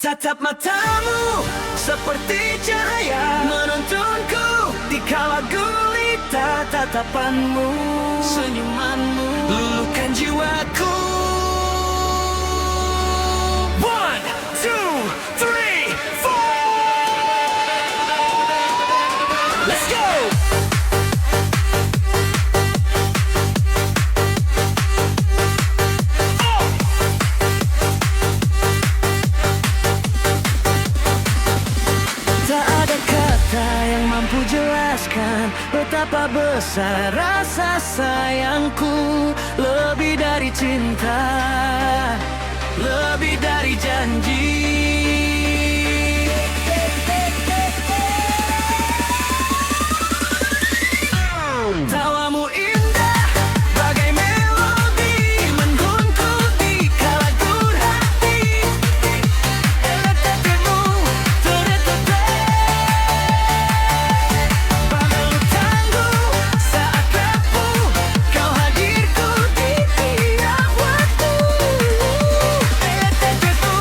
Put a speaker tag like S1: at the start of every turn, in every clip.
S1: Tatap matamu seperti cahaya menuntunku dikala gulita tatapanmu, senyumanmu luluhkan jiwaku. One, two, three, four. Let's go. Tak ada kata yang mampu jelaskan betapa besar rasa sayangku. Lebih dari cinta, lebih dari janji. Tawamu indah bagai melodi mengguntur di kala gur hati. Elektrismu bagai tangguh saat rapuh kau hadirku di tiap waktu. Elektrismu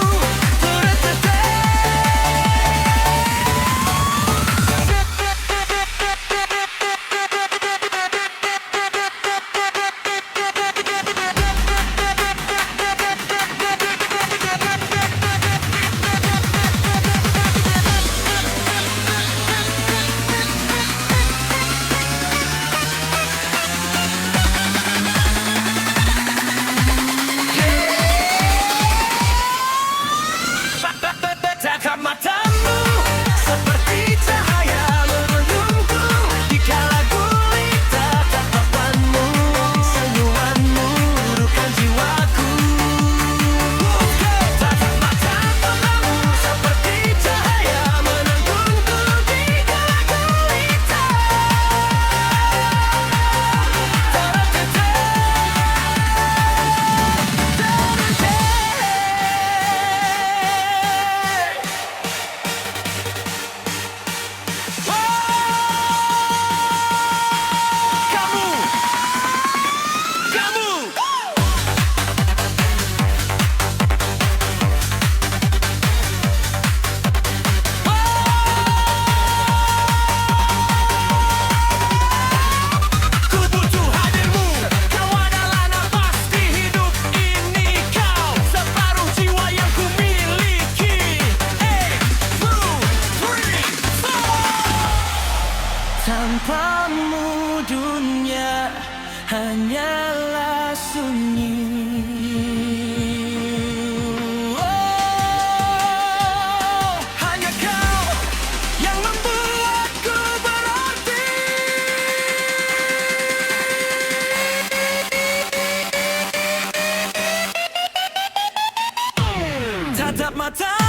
S1: tatap matamu seperti cahaya menuntunku dikala gulita tatapanmu, senyumanmu luluhkan jiwaku. Tatap matamu seperti cahaya menuntunku dikala gulita. Tanpamu dunia hanyalah sunyi. Oh, hanya kau yang membuatku berarti. Tatap mata